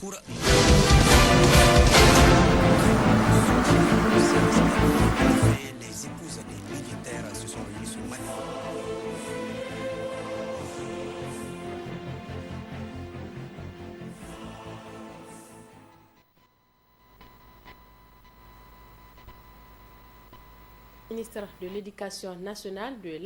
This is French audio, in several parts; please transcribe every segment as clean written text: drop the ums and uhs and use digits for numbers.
Pour les épouses des militaires se sont réunies sur Mali. Ministre de l'Éducation nationale, de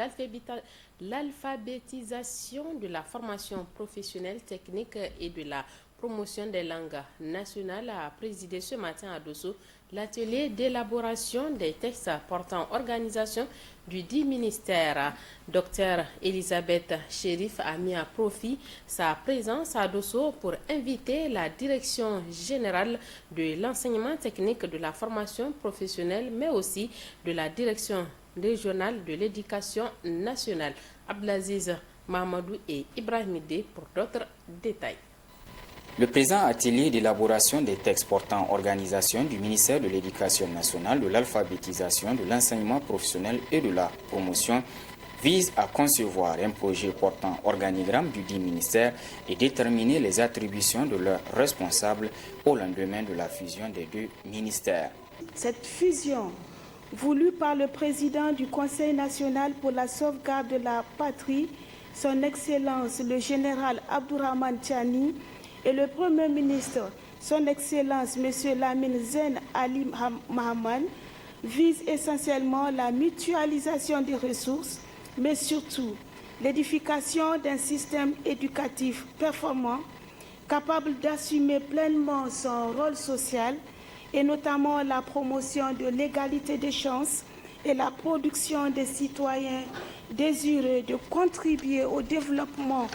l'alphabétisation, de la formation professionnelle, technique et de la promotion des langues nationales a présidé ce matin à Dosso l'atelier d'élaboration des textes portant organisation du dit ministère. Dr Elisabeth Chérif a mis à profit sa présence à Dosso pour inviter la direction générale de l'enseignement technique, de la formation professionnelle, mais aussi de la direction régionale de l'éducation nationale. Abdelaziz Mahamadou et Ibrahim Ide pour d'autres détails. Le présent atelier d'élaboration des textes portant organisation du ministère de l'Éducation nationale, de l'alphabétisation, de l'enseignement professionnel et de la promotion vise à concevoir un projet portant organigramme du dit ministère et déterminer les attributions de leurs responsables au lendemain de la fusion des deux ministères. Cette fusion, voulue par le président du Conseil national pour la sauvegarde de la patrie, son Excellence le général Abdourahmane Tchani, et le Premier ministre, son Excellence M. Lamine Zen Ali Mahaman, vise essentiellement la mutualisation des ressources, mais surtout l'édification d'un système éducatif performant, capable d'assumer pleinement son rôle social et notamment la promotion de l'égalité des chances et la production des citoyens désireux de contribuer au développement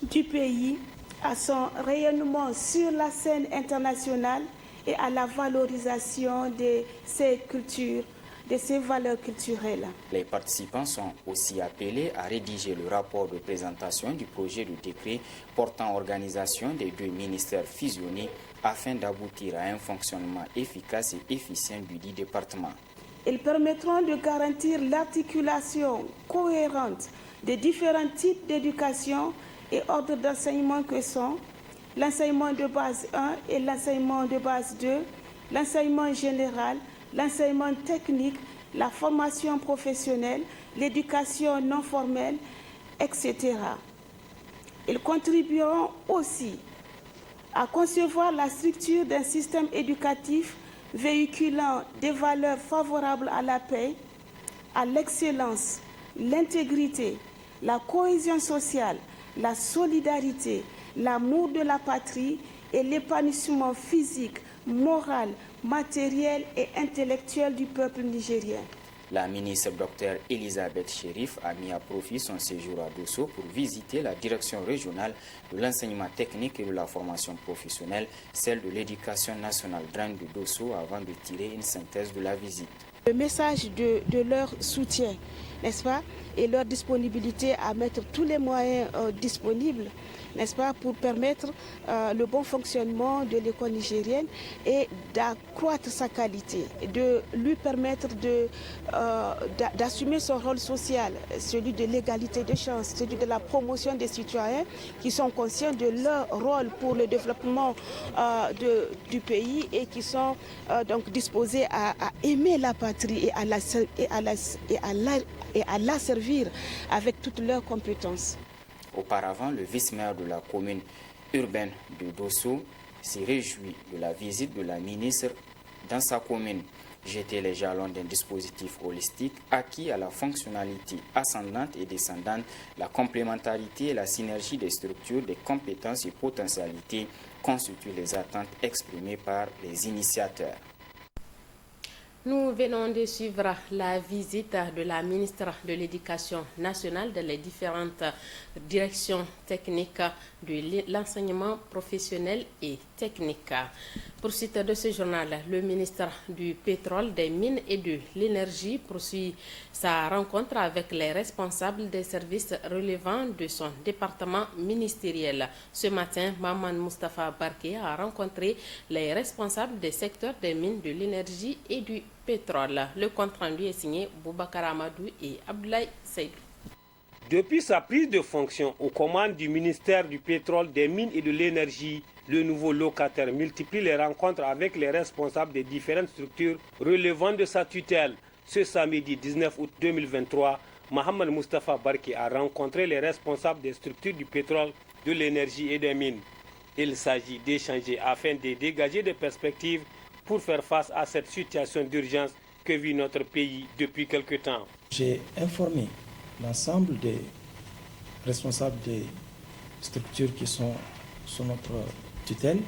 du pays, à son rayonnement sur la scène internationale et à la valorisation de ses cultures, de ses valeurs culturelles. Les participants sont aussi appelés à rédiger le rapport de présentation du projet de décret portant organisation des deux ministères fusionnés afin d'aboutir à un fonctionnement efficace et efficient du dit département. Ils permettront de garantir l'articulation cohérente des différents types d'éducation et ordres d'enseignement que sont l'enseignement de base 1 et l'enseignement de base 2, l'enseignement général, l'enseignement technique, la formation professionnelle, l'éducation non formelle, etc. Ils contribueront aussi à concevoir la structure d'un système éducatif véhiculant des valeurs favorables à la paix, à l'excellence, l'intégrité, la cohésion sociale, la solidarité, l'amour de la patrie et l'épanouissement physique, moral, matériel et intellectuel du peuple nigérien. La ministre Dr Elisabeth Chérif a mis à profit son séjour à Dosso pour visiter la direction régionale de l'enseignement technique et de la formation professionnelle, celle de l'éducation nationale Grande de Dosso, avant de tirer une synthèse de la visite. Le message de leur soutien, n'est-ce pas, et leur disponibilité à mettre tous les moyens disponibles, n'est-ce pas, pour permettre le bon fonctionnement de l'école nigérienne et d'accroître sa qualité, de lui permettre d'assumer son rôle social, celui de l'égalité des chances, celui de la promotion des citoyens qui sont conscients de leur rôle pour le développement du pays et qui sont donc disposés à aimer la patrie et à la servir avec toutes leurs compétences. Auparavant, le vice-maire de la commune urbaine de Dosso s'est réjoui de la visite de la ministre dans sa commune. Jeter les jalons d'un dispositif holistique acquis à la fonctionnalité ascendante et descendante, la complémentarité et la synergie des structures, des compétences et potentialités constituent les attentes exprimées par les initiateurs. Nous venons de suivre la visite de la ministre de l'Éducation nationale dans les différentes directions techniques de l'enseignement professionnel et technique. Pour suite de ce journal, le ministre du Pétrole, des Mines et de l'Énergie poursuit sa rencontre avec les responsables des services relevant de son département ministériel. Ce matin, Maman Moustapha Barké a rencontré les responsables des secteurs des mines, de l'énergie et du pétrole. Le compte rendu est signé Boubacar Amadou et Abdoulaye Seydou. Depuis sa prise de fonction aux commandes du ministère du Pétrole, des Mines et de l'Énergie, Le nouveau locataire multiplie les rencontres avec les responsables des différentes structures relevant de sa tutelle. Ce samedi 19 août 2023, Mohamed Moustapha Barki a rencontré les responsables des structures du pétrole, de l'énergie et des mines. Il s'agit d'échanger afin de dégager des perspectives pour faire face à cette situation d'urgence que vit notre pays depuis quelque temps. J'ai informé l'ensemble des responsables des structures qui sont sous notre tutelle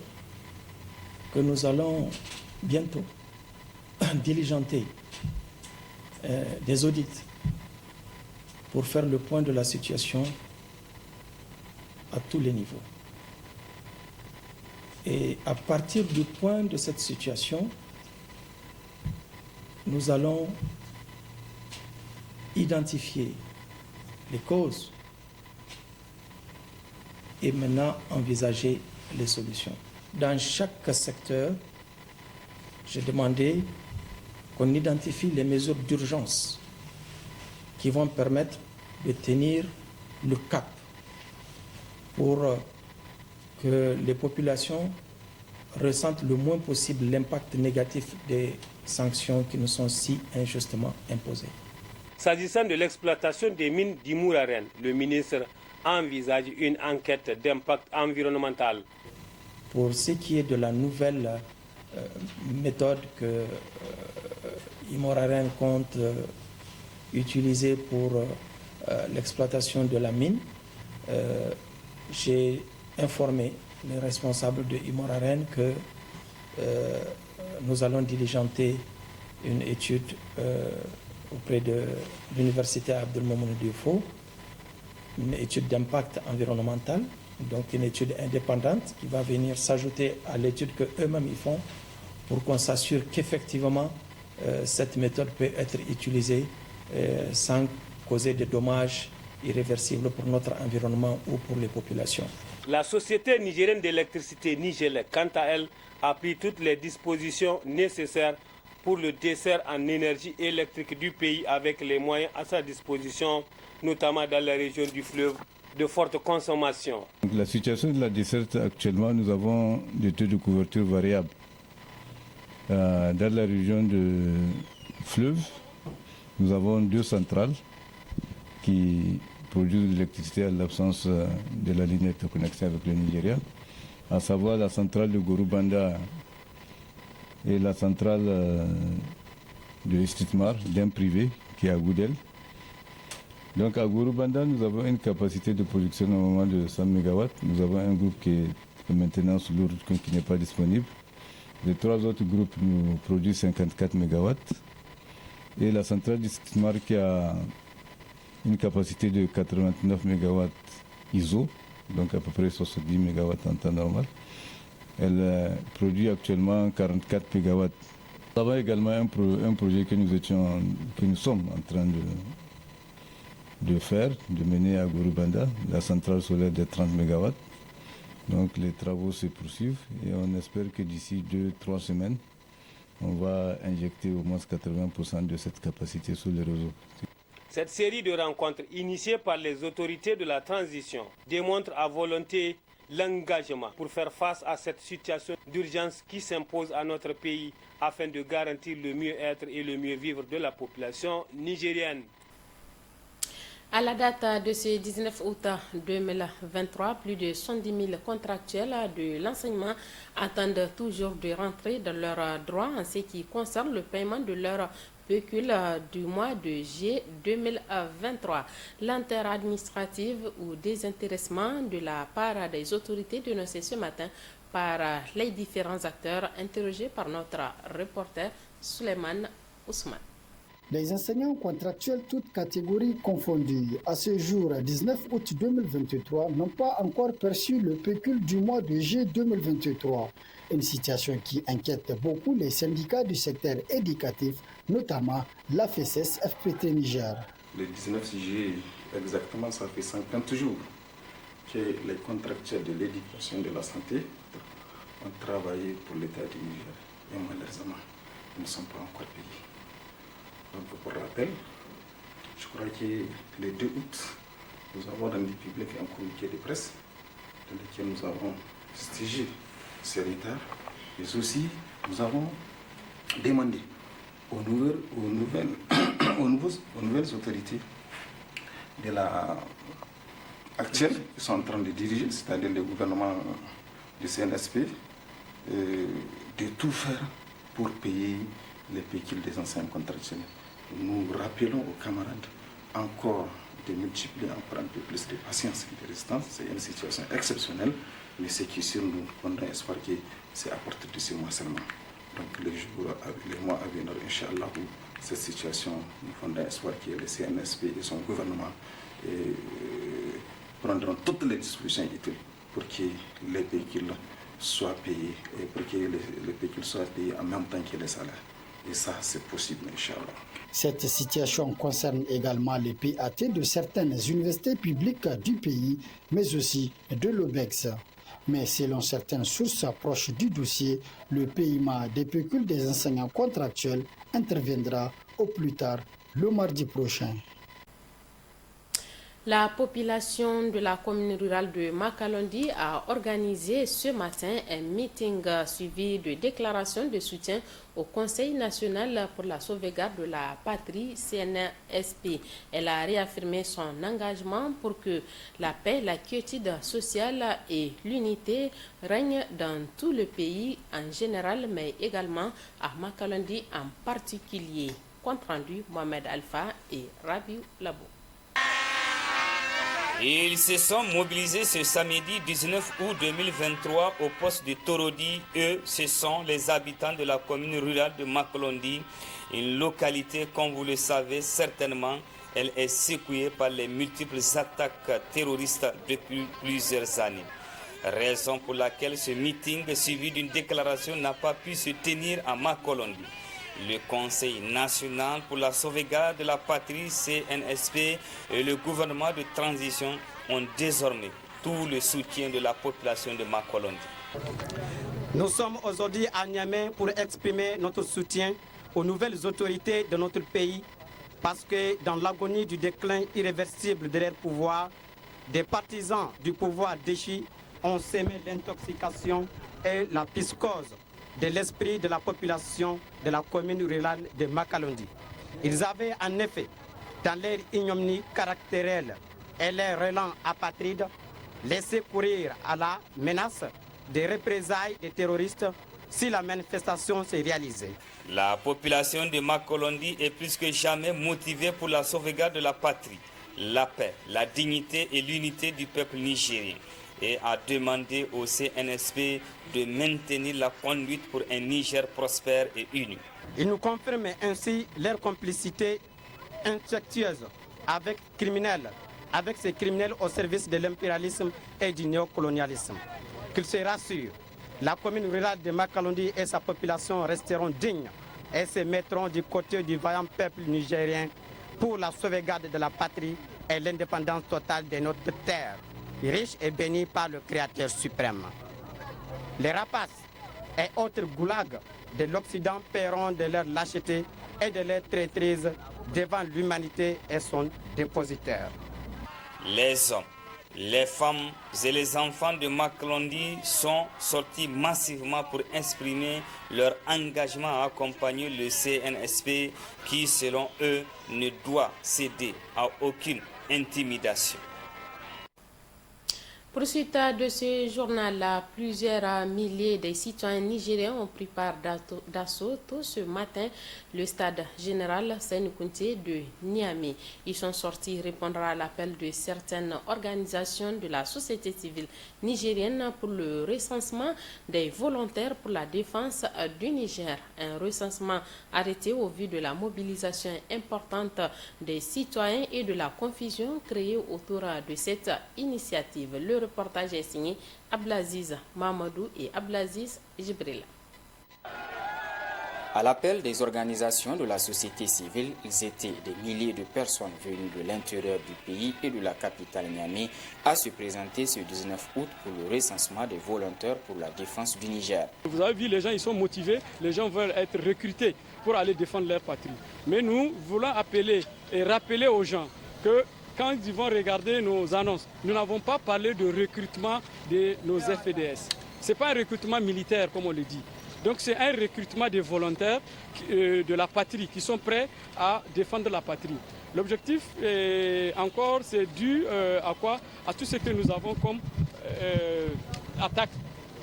que nous allons bientôt diligenter des audits pour faire le point de la situation à tous les niveaux. Et à partir du point de cette situation, nous allons identifier les causes et maintenant envisager les solutions. Dans chaque secteur, j'ai demandé qu'on identifie les mesures d'urgence qui vont permettre de tenir le cap pour que les populations ressentent le moins possible l'impact négatif des sanctions qui nous sont si injustement imposées. S'agissant de l'exploitation des mines d'Imouraren, le ministre envisage une enquête d'impact environnemental. Pour ce qui est de la nouvelle méthode que Imouraren compte utiliser pour l'exploitation de la mine, j'ai informé les responsables de Imouraren que nous allons diligenter une étude auprès de l'université Abdelmoumouni Dioufo, une étude d'impact environnemental, donc une étude indépendante qui va venir s'ajouter à l'étude qu'eux-mêmes ils font pour qu'on s'assure qu'effectivement cette méthode peut être utilisée sans causer de dommages irréversibles pour notre environnement ou pour les populations. La société nigérienne d'électricité Nigélec, quant à elle, a pris toutes les dispositions nécessaires pour le dessert en énergie électrique du pays avec les moyens à sa disposition, notamment dans la région du fleuve de forte consommation. La situation de la desserte actuellement, nous avons des taux de couverture variables. Dans la région de fleuve, nous avons 2 centrales qui produisent de l'électricité à l'absence de la ligne de connexion avec le Nigeria, à savoir la centrale de Gorubanda et la centrale de Istitmar, d'un privé qui est à Goudel. Donc à Gorubanda, nous avons une capacité de production normalement de 100 MW. Nous avons un groupe qui est de maintenance lourde qui n'est pas disponible. Les 3 autres groupes nous produisent 54 MW. Et la centrale d'Istitmar qui a une capacité de 89 MW ISO, donc à peu près 70 MW en temps normal. Elle produit actuellement 44 MW. Nous avons également un projet que nous sommes en train de mener à Gorubanda, la centrale solaire de 30 MW. Donc les travaux se poursuivent et on espère que d'ici 2-3 semaines, on va injecter au moins 80% de cette capacité sur le réseau. Cette série de rencontres initiées par les autorités de la transition démontre à volonté l'engagement pour faire face à cette situation d'urgence qui s'impose à notre pays afin de garantir le mieux-être et le mieux-vivre de la population nigérienne. À la date de ce 19 août 2023, plus de 110 000 contractuels de l'enseignement attendent toujours de rentrer dans leurs droits en ce qui concerne le paiement de leur pécule du mois de juillet 2023. Lenteur administrative ou désintéressement de la part des autorités dénoncées ce matin par les différents acteurs interrogés par notre reporter Suleiman Ousmane. Les enseignants contractuels toutes catégories confondues, à ce jour 19 août 2023, n'ont pas encore perçu le pécule du mois de juillet 2023. Une situation qui inquiète beaucoup les syndicats du secteur éducatif, notamment l'AFSS FPT Niger. Le 19 juillet, exactement, ça fait 50 jours que les contractuels de l'éducation de la santé ont travaillé pour l'État du Niger. Et malheureusement, ils ne sont pas encore payés. Donc, pour rappel, je crois que le 2 août, nous avons rendu public un communiqué de presse dans lequel nous avons fustigé ces retards. Mais aussi, nous avons demandé aux nouvelles autorités de la actuelle qui sont en train de diriger, c'est-à-dire le gouvernement du CNSP, de tout faire pour payer les pécules des enseignants contractuels. Nous rappelons aux camarades encore de multiplier, encore un peu plus de patience et de résistance. C'est une situation exceptionnelle, mais ce qui est sûr, nous fondons espoir que c'est à partir de ce mois seulement. Donc les mois à venir, Inch'Allah, cette situation, nous fondons espoir que le CNSP et son gouvernement prendront toutes les dispositions utiles pour que les véhicules soient payés et pour que les véhicules soient payés en même temps que les salaires. Et ça, c'est possible, Inch'Allah. Cette situation concerne également les PAT de certaines universités publiques du pays, mais aussi de l'OBEX. Mais selon certaines sources proches du dossier, le paiement des pécules des enseignants contractuels interviendra au plus tard le mardi prochain. La population de la commune rurale de Makalondi a organisé ce matin un meeting suivi de déclarations de soutien au Conseil national pour la sauvegarde de la patrie CNSP. Elle a réaffirmé son engagement pour que la paix, la quiétude sociale et l'unité règnent dans tout le pays en général, mais également à Makalondi en particulier. Compte rendu Mohamed Alpha et Rabiou Labo. Ils se sont mobilisés ce samedi 19 août 2023 au poste de Torodi. Eux, ce sont les habitants de la commune rurale de Makalondi, une localité, comme vous le savez certainement, elle est secouée par les multiples attaques terroristes depuis plusieurs années. Raison pour laquelle ce meeting, suivi d'une déclaration, n'a pas pu se tenir à Makalondi. Le Conseil national pour la sauvegarde de la patrie CNSP et le gouvernement de transition ont désormais tout le soutien de la population de Makalondi. Nous sommes aujourd'hui à Niamey pour exprimer notre soutien aux nouvelles autorités de notre pays parce que dans l'agonie du déclin irréversible de leur pouvoir, des partisans du pouvoir déchu ont sémé l'intoxication et la psychose de l'esprit de la population de la commune rurale de Makalondi. Ils avaient en effet, dans leur ignominie caractérielle et leur relents apatrides, laissé courir à la menace des représailles des terroristes si la manifestation s'est réalisée. La population de Makalondi est plus que jamais motivée pour la sauvegarde de la patrie, la paix, la dignité et l'unité du peuple nigérien, et a demandé au CNSP de maintenir la conduite pour un Niger prospère et uni. Ils nous confirment ainsi leur complicité infectieuse avec ces criminels au service de l'impérialisme et du néocolonialisme. Qu'ils se rassurent, la commune rurale de Makalondi et sa population resteront dignes et se mettront du côté du vaillant peuple nigérien pour la sauvegarde de la patrie et l'indépendance totale de notre terre, riche et béni par le Créateur suprême. Les rapaces et autres goulags de l'Occident paieront de leur lâcheté et de leur traîtrise devant l'humanité et son dépositaire. Les hommes, les femmes et les enfants de Makalondi sont sortis massivement pour exprimer leur engagement à accompagner le CNSP qui, selon eux, ne doit céder à aucune intimidation. Poursuite de ce journal, plusieurs milliers de citoyens nigériens ont pris part d'assaut tôt ce matin le stade général Sénikounté de Niamey. Ils sont sortis répondre à l'appel de certaines organisations de la société civile nigérienne pour le recensement des volontaires pour la défense du Niger. Un recensement arrêté au vu de la mobilisation importante des citoyens et de la confusion créée autour de cette initiative. Le reportage est signé Ablaziz Mamadou et Ablaziz Jibril. À l'appel des organisations de la société civile, ils étaient des milliers de personnes venues de l'intérieur du pays et de la capitale Niamey à se présenter ce 19 août pour le recensement des volontaires pour la défense du Niger. Vous avez vu, les gens ils sont motivés, les gens veulent être recrutés pour aller défendre leur patrie. Mais nous voulons appeler et rappeler aux gens que quand ils vont regarder nos annonces, nous n'avons pas parlé de recrutement de nos FDS. Ce n'est pas un recrutement militaire, comme on le dit. Donc c'est un recrutement des volontaires de la patrie qui sont prêts à défendre la patrie. L'objectif, encore, c'est dû à quoi? À tout ce que nous avons comme attaque.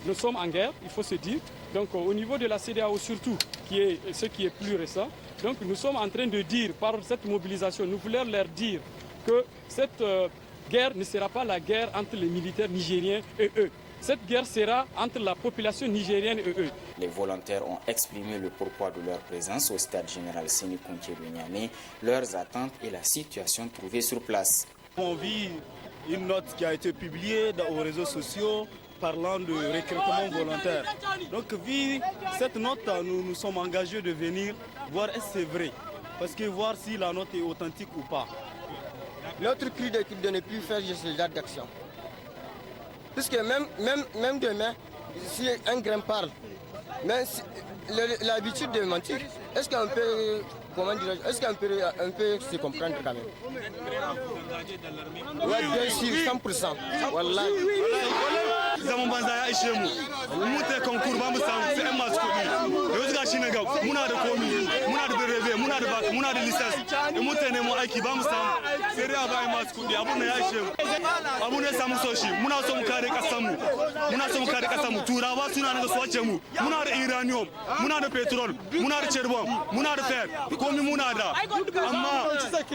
Nous sommes en guerre, il faut se dire. Donc au niveau de la CEDEAO surtout, ce qui est plus récent, donc nous sommes en train de dire, par cette mobilisation, nous voulons leur dire que cette guerre ne sera pas la guerre entre les militaires nigériens et eux. Cette guerre sera entre la population nigérienne et eux. Les volontaires ont exprimé le pourquoi de leur présence au stade général Séni Kounké de Niamey, leurs attentes et la situation trouvée sur place. On vit une note qui a été publiée aux réseaux sociaux parlant de recrutement volontaire. Donc, vu cette note, nous nous sommes engagés de venir voir est-ce que c'est vrai. Parce que voir si la note est authentique ou pas. Notre cri de ne plus faire ce genre d'action. Puisque même demain, si un grain parle, l'habitude de mentir, est-ce qu'on peut, on peut se comprendre quand même? Oui, bien sûr, 100%. Voilà. Zaman banza ya ishe mu mu ta konkur ba mu samu sai an masu kuɗi yanzu gashi na ga muna da komi muna da birebe muna da bak muna da lisans in mutane mu aiki ba mu samu sai dai a bayan masu kuɗi abun da ya ishe mu abun da ya samu soshi muna so mu kare kasar mu turawa suna nan su wace mu muna da uranium muna da petrol muna da charbon muna da fer komi muna da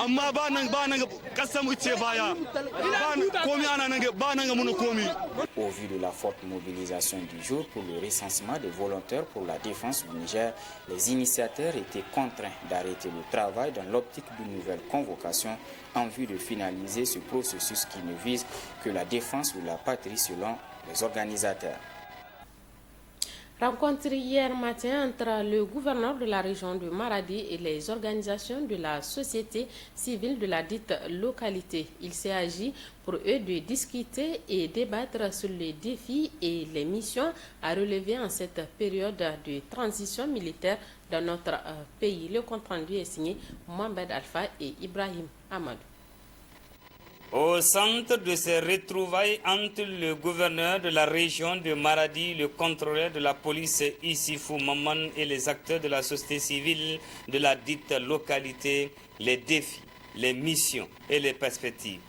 amma ba nan kasar mu ce baya komi ana nan ba nan ga muna komi. Au vu de la forte mobilisation du jour pour le recensement des volontaires pour la défense du Niger, les initiateurs étaient contraints d'arrêter le travail dans l'optique d'une nouvelle convocation en vue de finaliser ce processus qui ne vise que la défense de la patrie selon les organisateurs. Rencontre hier matin entre le gouverneur de la région de Maradi et les organisations de la société civile de la dite localité. Il s'est agi pour eux de discuter et débattre sur les défis et les missions à relever en cette période de transition militaire dans notre pays. Le compte rendu est signé Mohamed Alpha et Ibrahim Amadou. Au centre de ces retrouvailles entre le gouverneur de la région de Maradi, le contrôleur de la police Issifou Maman et les acteurs de la société civile de la dite localité, les défis, les missions et les perspectives.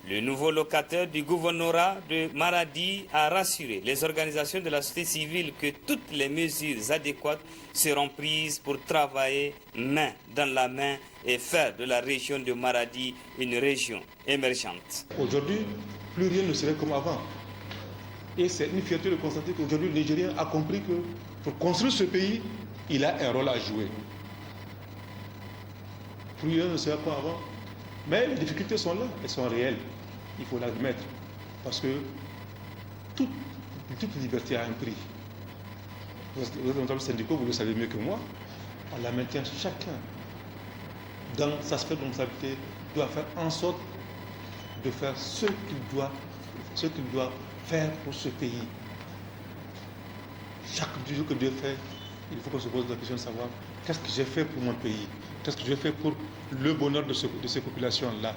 Le nouveau locataire du gouvernorat de Maradi a rassuré les organisations de la société civile que toutes les mesures adéquates seront prises pour travailler main dans la main et faire de la région de Maradi une région émergente. Aujourd'hui, plus rien ne serait comme avant. Et c'est une fierté de constater qu'aujourd'hui, le Nigérien a compris que pour construire ce pays, il a un rôle à jouer. Plus rien ne serait comme avant. Mais les difficultés sont là, elles sont réelles. Il faut l'admettre. Parce que toute liberté a un prix. Les responsables syndicaux, vous le savez mieux que moi, on la maintient chacun dans sa sphère de responsabilité, doit faire en sorte de faire ce qu'il doit faire pour ce pays. Chaque jour que Dieu fait, il faut qu'on se pose la question de savoir qu'est-ce que j'ai fait pour mon pays, qu'est-ce que j'ai fait pour le bonheur de ces populations-là.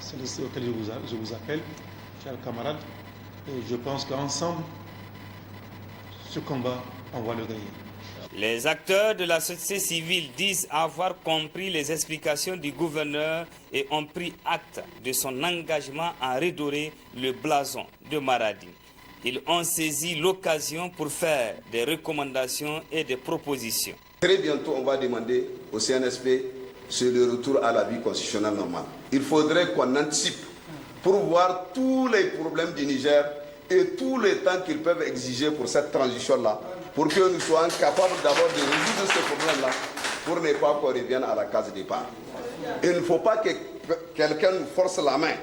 C'est ce auquel je vous appelle, chers camarades, et je pense qu'ensemble, ce combat, on va le gagner. Les acteurs de la société civile disent avoir compris les explications du gouverneur et ont pris acte de son engagement à redorer le blason de Maradi. Ils ont saisi l'occasion pour faire des recommandations et des propositions. Très bientôt, on va demander au CNSP sur le retour à la vie constitutionnelle normale. Il faudrait qu'on anticipe pour voir tous les problèmes du Niger et tous les temps qu'ils peuvent exiger pour cette transition-là, pour que nous soyons capables d'abord de résoudre ce problème-là, pour ne pas qu'on revienne à la case départ. Il ne faut pas que quelqu'un nous force la main.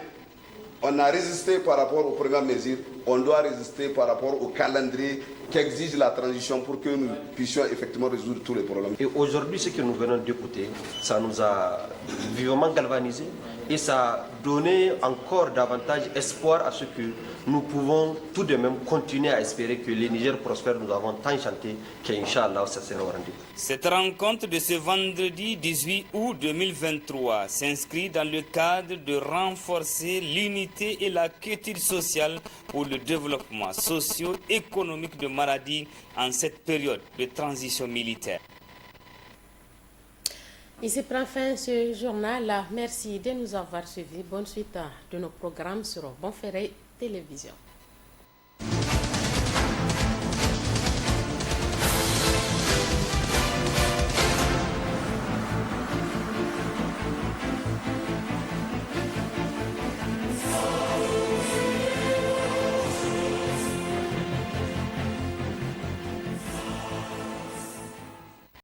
On a résisté par rapport aux premières mesures, on doit résister par rapport au calendrier qu'exige la transition pour que nous puissions effectivement résoudre tous les problèmes. Et aujourd'hui, ce que nous venons d'écouter, ça nous a vivement galvanisé et ça a donné encore davantage espoir à ce que nous pouvons tout de même continuer à espérer que le Niger prospère. Nous avons tant chanté qu'Inch'Allah, ça sera au rendez-vous. Cette rencontre de ce vendredi 18 août 2023 s'inscrit dans le cadre de renforcer l'unité et la quiétude sociale pour le le développement socio-économique de Maradi en cette période de transition militaire. Ici prend fin ce journal. Merci de nous avoir suivis. Bonne suite de nos programmes sur Bonferré Télévision.